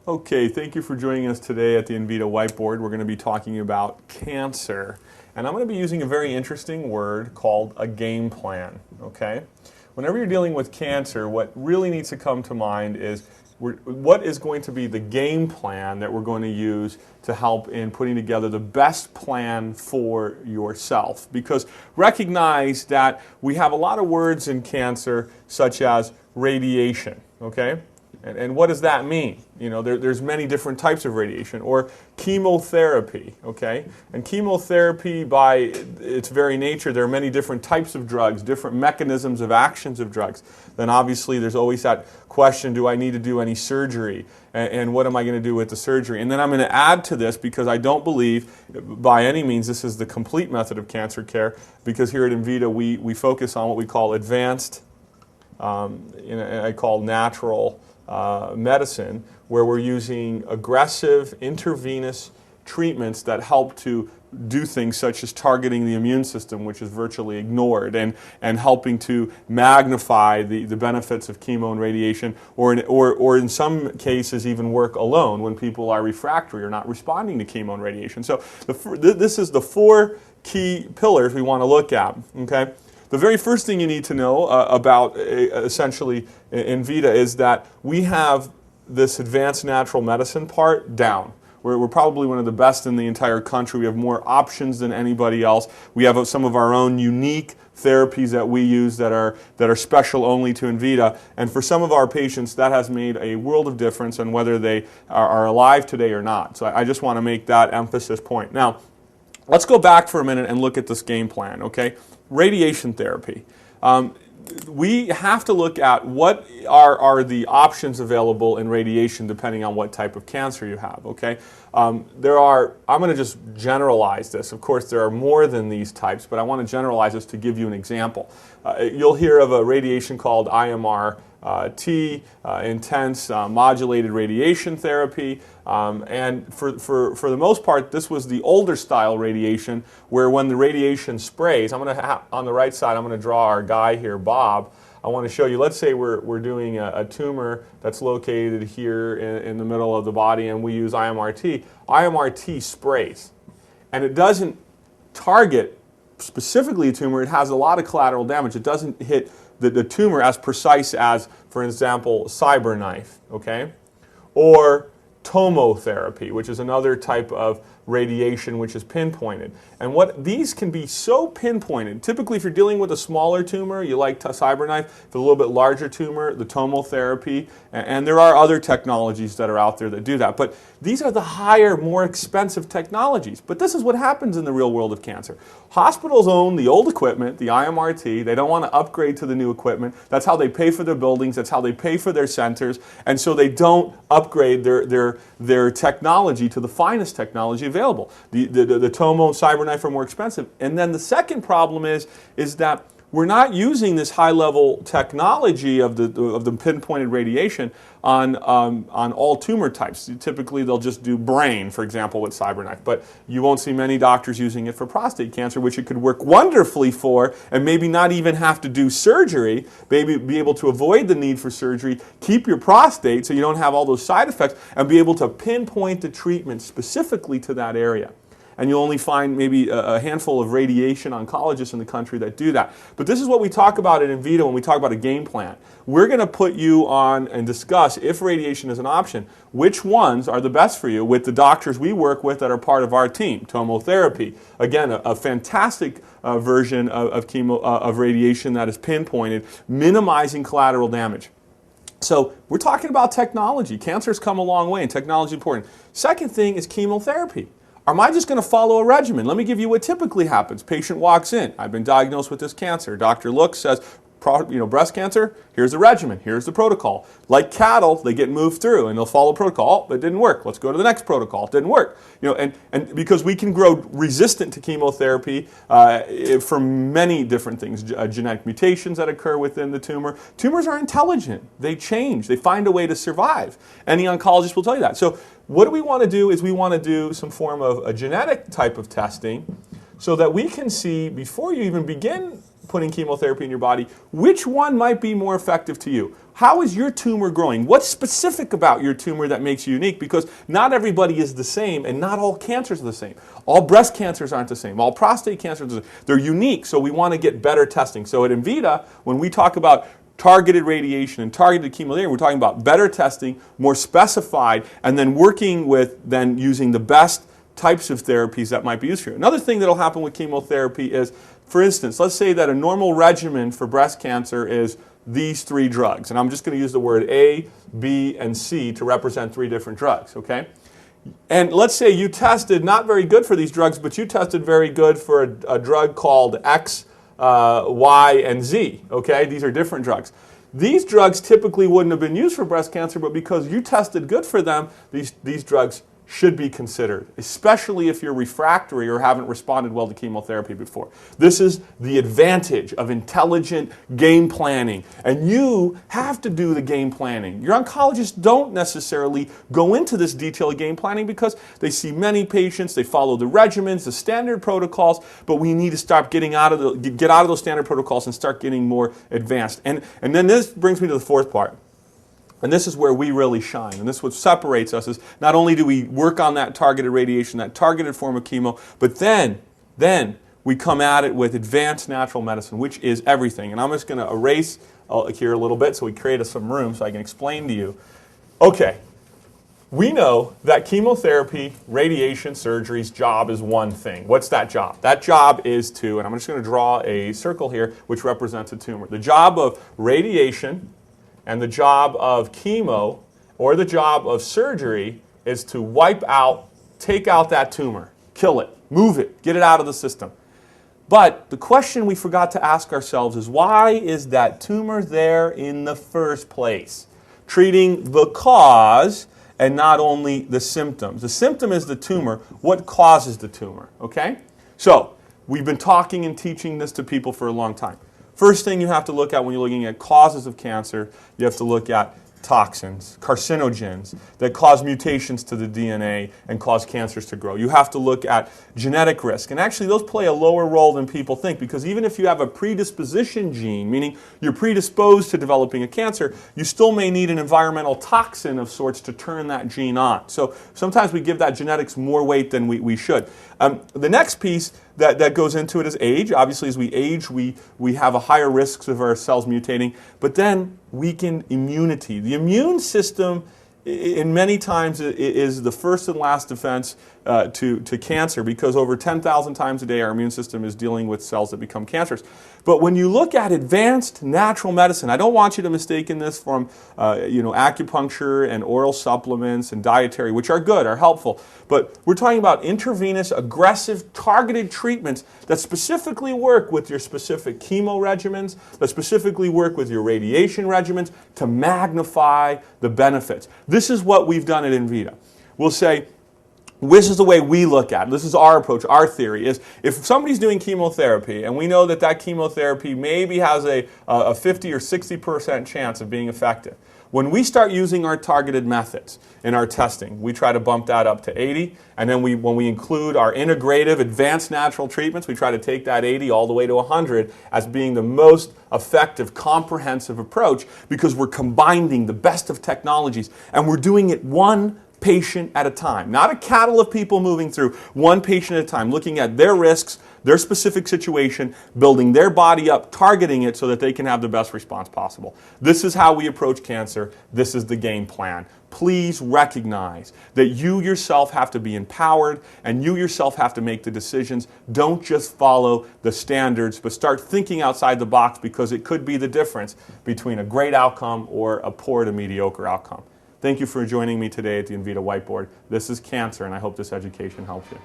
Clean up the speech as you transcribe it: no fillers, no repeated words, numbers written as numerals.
Okay, thank you for joining us today at the Invita whiteboard. We're going to be talking about cancer. And I'm going to be using a very interesting word called a game plan, okay? Whenever you're dealing with cancer, what really needs to come to mind is what is going to be the game plan that we're going to use to help in putting together the best plan for yourself. Because recognize that we have a lot of words in cancer such as radiation, okay? And what does that mean? You know, there's many different types of radiation, or chemotherapy, okay? And chemotherapy, by its very nature, there are many different types of drugs, different mechanisms of actions of drugs. Then obviously there's always that question, do I need to do any surgery? And what am I going to do with the surgery? And then I'm going to add to this, because I don't believe by any means this is the complete method of cancer care, because here at Invita we focus on what we call advanced, I call natural medicine, where we're using aggressive intravenous treatments that help to do things such as targeting the immune system, which is virtually ignored, and helping to magnify the benefits of chemo and radiation, or in some cases even work alone when people are refractory or not responding to chemo and radiation. So this is the four key pillars we want to look at, okay? The very first thing you need to know about essentially Invita is that we have this advanced natural medicine part down. We're probably one of the best in the entire country. We have more options than anybody else. We have some of our own unique therapies that we use that are special only to Invita. And for some of our patients, that has made a world of difference on whether they are alive today or not. So I just want to make that emphasis point. Now, let's go back for a minute and look at this game plan, okay? Radiation therapy. We have to look at what are the options available in radiation depending on what type of cancer you have, okay? I'm going to just generalize this. Of course, there are more than these types, but I want to generalize this to give you an example. You'll hear of a radiation called IMR, intense modulated radiation therapy, and for the most part, this was the older style radiation, where when the radiation sprays, on the right side, I'm going to draw our guy here, Bob. I want to show you, let's say we're doing a tumor that's located here in the middle of the body, and we use IMRT. IMRT sprays, and it doesn't target specifically a tumor. It has a lot of collateral damage. It doesn't hit the tumor as precise as, for example, CyberKnife, okay? Or tomotherapy, which is another type of radiation which is pinpointed. And what these can be so pinpointed. Typically, if you're dealing with a smaller tumor, you like CyberKnife. If it's a little bit larger tumor, the tomotherapy. And there are other technologies that are out there that do that. But these are the higher, more expensive technologies. But this is what happens in the real world of cancer. Hospitals own the old equipment, the IMRT. They don't want to upgrade to the new equipment. That's how they pay for their buildings. That's how they pay for their centers. And so they don't upgrade their technology to the finest technology available. The Tomo and CyberKnife are more expensive. And then the second problem is that we're not using this high-level technology of the pinpointed radiation on all tumor types. Typically, they'll just do brain, for example, with CyberKnife. But you won't see many doctors using it for prostate cancer, which it could work wonderfully for, and maybe not even have to do surgery, maybe be able to avoid the need for surgery, keep your prostate so you don't have all those side effects, and be able to pinpoint the treatment specifically to that area. And you'll only find maybe a handful of radiation oncologists in the country that do that. But this is what we talk about at Invita when we talk about a game plan. We're going to put you on and discuss, if radiation is an option, which ones are the best for you with the doctors we work with that are part of our team. Tomotherapy, again, a fantastic version of radiation that is pinpointed, minimizing collateral damage. So we're talking about technology. Cancer's come a long way, and technology is important. Second thing is chemotherapy. Am I just going to follow a regimen? Let me give you what typically happens. Patient walks in. I've been diagnosed with this cancer. Doctor looks, says, breast cancer, here's the regimen, here's the protocol. Like cattle, they get moved through and they'll follow protocol. Oh, it didn't work. Let's go to the next protocol. It didn't work. And because we can grow resistant to chemotherapy for many different things, genetic mutations that occur within the tumor. Tumors are intelligent. They change. They find a way to survive. Any oncologist will tell you that. So what we want to do is we want to do some form of a genetic type of testing so that we can see, before you even begin putting chemotherapy in your body, which one might be more effective to you? How is your tumor growing? What's specific about your tumor that makes you unique? Because not everybody is the same, and not all cancers are the same. All breast cancers aren't the same. All prostate cancers are the same. They're unique, so we want to get better testing. So at Invita, when we talk about targeted radiation and targeted chemotherapy, we're talking about better testing, more specified, and then working with then using the best types of therapies that might be used for you. Another thing that will happen with chemotherapy is, for instance, let's say that a normal regimen for breast cancer is these 3 drugs. And I'm just going to use the word A, B, and C to represent 3 different drugs, okay? And let's say you tested not very good for these drugs, but you tested very good for a drug called X, Y, and Z, okay? These are different drugs. These drugs typically wouldn't have been used for breast cancer, but because you tested good for them, these drugs should be considered, especially if you're refractory or haven't responded well to chemotherapy before. This is the advantage of intelligent game planning, and you have to do the game planning. Your oncologists don't necessarily go into this detailed game planning because they see many patients, they follow the regimens, the standard protocols, but we need to start get out of those standard protocols and start getting more advanced. And then this brings me to the 4th part. And this is where we really shine. And this is what separates us is not only do we work on that targeted radiation, that targeted form of chemo, but then we come at it with advanced natural medicine, which is everything. And I'm just going to erase here a little bit so we create some room so I can explain to you. Okay, we know that chemotherapy, radiation, surgery's job is one thing. What's that job? That job is to, and I'm just going to draw a circle here, which represents a tumor. The job of radiation and the job of chemo or the job of surgery is to wipe out, take out that tumor, kill it, move it, get it out of the system. But the question we forgot to ask ourselves is, why is that tumor there in the first place? Treating the cause and not only the symptoms. The symptom is the tumor. What causes the tumor? Okay? So, we've been talking and teaching this to people for a long time. First thing you have to look at when you're looking at causes of cancer, you have to look at toxins, carcinogens that cause mutations to the DNA and cause cancers to grow. You have to look at genetic risk. And actually those play a lower role than people think, because even if you have a predisposition gene, meaning you're predisposed to developing a cancer, you still may need an environmental toxin of sorts to turn that gene on. So sometimes we give that genetics more weight than we should. The next piece that goes into it is age. Obviously, as we age, we have a higher risk of our cells mutating, but then weakened immunity. The immune system, in many times, is the first and last defense to cancer, because over 10,000 times a day our immune system is dealing with cells that become cancerous. But when you look at advanced natural medicine, I don't want you to mistake this from acupuncture and oral supplements and dietary, which are good, are helpful. But we're talking about intravenous, aggressive, targeted treatments that specifically work with your specific chemo regimens, that specifically work with your radiation regimens to magnify the benefits. This is what we've done at Invita. We'll say, this is the way we look at it. This is our approach, our theory, is if somebody's doing chemotherapy and we know that chemotherapy maybe has a 50 or 60% chance of being effective, when we start using our targeted methods in our testing, we try to bump that up to 80, and then when we include our integrative advanced natural treatments, we try to take that 80 all the way to 100 as being the most effective, comprehensive approach, because we're combining the best of technologies, and we're doing it one patient at a time. Not a cattle of people moving through, one patient at a time, looking at their risks, their specific situation, building their body up, targeting it so that they can have the best response possible. This is how we approach cancer. This is the game plan. Please recognize that you yourself have to be empowered and you yourself have to make the decisions. Don't just follow the standards, but start thinking outside the box, because it could be the difference between a great outcome or a poor to mediocre outcome. Thank you for joining me today at the Invita Whiteboard. This is Cancer, and I hope this education helps you.